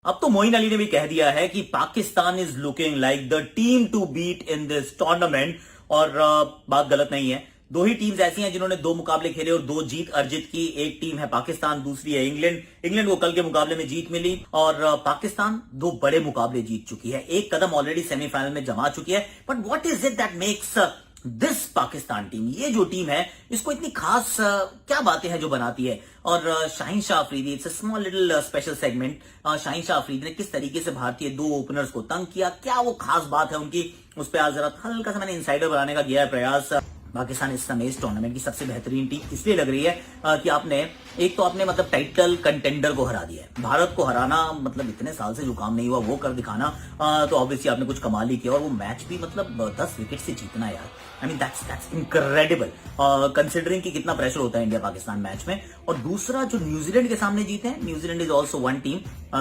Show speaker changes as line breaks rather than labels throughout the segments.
अब तो मोइन अली ने भी कह दिया है कि Pakistan is looking like the team to beat in this tournament. और बात गलत नहीं है। दो ही टीम्स ऐसी हैं जिन्होंने दो मुकाबले खेले और दो जीत अर्जित की। एक टीम है पाकिस्तान, दूसरी है इंग्लैंड। इंग्लैंड को कल के मुकाबले में जीत मिली और पाकिस्तान दो बड़े मुकाबले जीत चुकी है, एक कदम ऑलरेडी सेमीफाइनल में जमा चुकी है। But what is it that makes this Pakistan team, ये जो टीम है, इसको इतनी खास क्या बातें हैं जो बनाती है? और Shaheen Shah Afridi, it's a small little special segment. Shaheen Shah Afridi ने किस तरीके से भारतीय दो ओपनर्स को तंग किया, क्या वो खास बात है उनकी, उस पर आज जरा हल्का सा मैंने इनसाइडर बनाने का किया है प्रयास। पाकिस्तान इस समय इस टूर्नामेंट की सबसे बेहतरीन टीम इसलिए लग रही है कि आपने एक तो आपने मतलब टाइटल कंटेंडर को हरा दिया है। भारत को हराना मतलब इतने साल से जो काम नहीं हुआ वो कर दिखाना, तो ऑब्वियसली आपने कुछ कमाल ही किया। और वो मैच भी मतलब 10 विकेट से जीतना यार, I mean that's incredible considering कि कितना प्रेशर होता है इंडिया पाकिस्तान मैच में। और दूसरा जो न्यूजीलैंड के सामने जीते हैं, New Zealand is also one team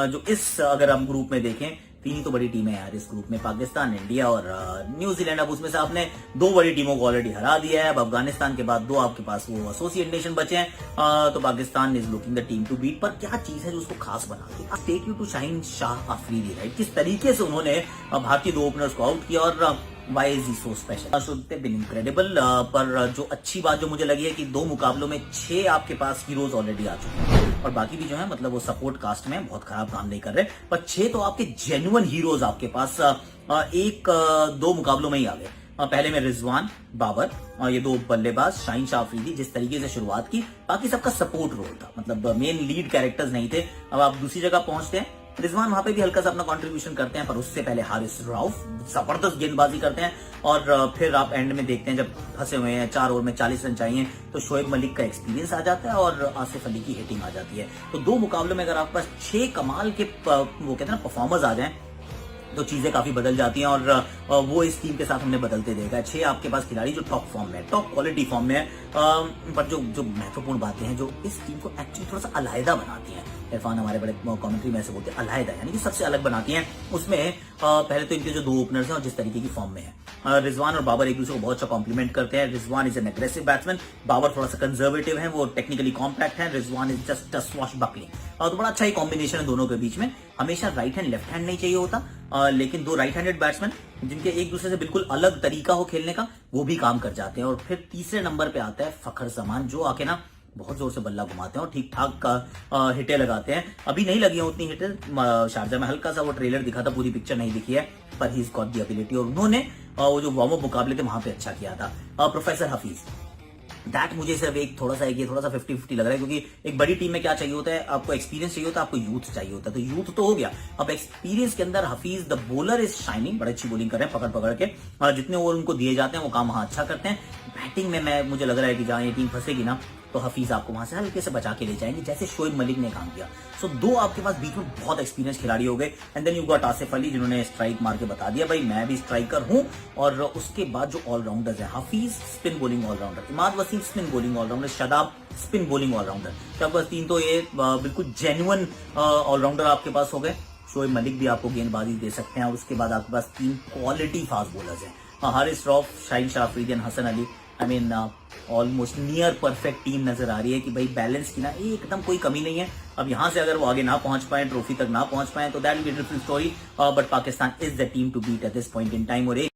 जो इस अगर हम ग्रुप में देखें, तीन ही तो बड़ी टीमें यार इस ग्रुप में, पाकिस्तान, इंडिया और न्यूजीलैंड। अब उसमें से आपने दो बड़ी टीमों को ऑलरेडी हरा दिया है। अब अफगानिस्तान के बाद दो आपके पास वो एसोसिएट नेशन बचे हैं। तो Pakistan is looking the team to beat. पर क्या चीज है जो उसको खास बनाती है? Take you to Shaheen Shah Afridi, right? किस तरीके से उन्होंने भारतीय दो ओपनर्स को आउट किया और why is he so special? Should have been incredible. पर जो अच्छी बात जो मुझे लगी है कि दो मुकाबलों में 6 आपके पास हीरोज ऑलरेडी आ चुके हैं और बाकी भी जो है मतलब वो सपोर्ट कास्ट में बहुत खराब काम नहीं कर रहे। पर 6 तो आपके जेन्युइन हीरोज आपके पास दो मुकाबलों में ही आ गए। पहले में रिजवान, बाबर, ये दो बल्लेबाज, शाहीन शाह अफरीदी, जिस तरीके से शुरुआत की, बाकी सबका सपोर्ट रोल था, मतलब मेन लीड कैरेक्टर्स नहीं थे। अब आप दूसरी जगह पहुंचते हैं, रिजवान वहां पे भी हल्का सा अपना कंट्रीब्यूशन करते हैं, पर उससे पहले हारिस रऊफ जबरदस्त गेंदबाजी करते हैं। और फिर आप एंड में देखते हैं जब फंसे हुए हैं 4 ओवर में 40 रन चाहिए, तो शोएब मलिक का एक्सपीरियंस आ जाता है और आसिफ अली की हिटिंग आ जाती है। तो दो मुकाबलों में अगर आपके पास 6 कमाल के वो कहते हैं ना परफॉर्मर्स आ जाएं, तो चीजें काफी बदल जाती हैं। और वो इस टीम के साथ हमने बदलते देखा। 6 आपके पास खिलाड़ी जो टॉप फॉर्म में है, टॉप क्वालिटी फॉर्म में है। पर जो महत्वपूर्ण बातें हैं जो इस टीम को एक्चुअली थोड़ा सा अलहदा बनाती हैं, इरफान हमारे बड़े कमेंट्री में से बोलते हैं अलहदा, यानी कि सबसे अलग बनाती हैं। उसमें पहले तो इनके जो दो ओपनर्स हैं और जिस तरीके की फॉर्म में है, रिजवान और बाबर एक दूसरे को बहुत अच्छा कॉम्प्लीमेंट करते हैं। Rizwan is an aggressive batsman, Babar थोड़ा सा कंजर्वेटिव है, वो टेक्निकली कॉम्पैक्ट है। Rizwan is just swashbuckling. तो बड़ा अच्छा ही कॉम्बिनेशन है दोनों के बीच में। हमेशा राइट हैंड लेफ्ट हैंड नहीं चाहिए होता, लेकिन दो राइट हैंडेड बैट्समैन जिनके एक दूसरे से बिल्कुल अलग तरीका हो खेलने का, वो भी काम कर जाते हैं। और फिर तीसरे नंबर पे आता है फखर जमान, जो आके ना बहुत जोर से बल्ला घुमाते हैं और ठीक ठाक हिटें लगाते हैं। अभी नहीं लगी हैं उतनी हिटें, शारजा में हल्का सा वो ट्रेलर दिखा था, पूरी पिक्चर नहीं दिखी है, पर he is got the ability. और उन्होंने वो जो वार्म अप मुकाबले थे वहां पे अच्छा किया था। प्रोफेसर हफीज, दैट मुझे सिर्फ एक थोड़ा सा 50-50 लग रहा है, क्योंकि एक बड़ी टीम में क्या चाहिए होता है, आपको एक्सपीरियंस चाहिए होता है, आपको यूथ चाहिए होता है। तो यूथ तो हो गया, अब एक्सपीरियंस के अंदर Hafeez the bowler is shining, बड़ी अच्छी बॉलिंग कर रहे हैं पकड़ पकड़ के, और जितने ओवर उनको दिए जाते हैं वो काम वहां अच्छा करते हैं। बैटिंग में मुझे लग रहा है कि जहां ये टीम फंसेगी ना, तो हफीज आपको वहां से हल्के से बचा के ले जाएंगे, जैसे शोएब मलिक ने काम किया। सो दो आपके पास बीच में बहुत एक्सपीरियंस खिलाड़ी हो गए। And then you got Asif Ali, जिन्होंने स्ट्राइक मार के बता दिया भाई मैं भी स्ट्राइकर हूं। और उसके बाद जो ऑलराउंडर्स है, Hafeez spin bowling allrounder, Imad Wasim spin bowling allrounder, Shadab spin bowling allrounder. तो बस तीन तो ये बिल्कुल जेन्युइन ऑलराउंडर आपके पास हो गए। शोएब मलिक भी आपको गेंदबाजी दे सकते हैं। और उसके बाद आपके पास 3 क्वालिटी फास्ट बॉलर्स हैं, Haris Rauf, Shaheen Shah Afridi, Hasan Ali. I mean almost near perfect team नजर आ रही है कि भाई बैलेंस की ना एकदम कोई कमी नहीं है। अब यहां से अगर वो आगे ना पहुंच पाए, ट्रॉफी तक ना पहुंच पाए, तो that will be different story. But Pakistan is the team to beat at this point in time. और एक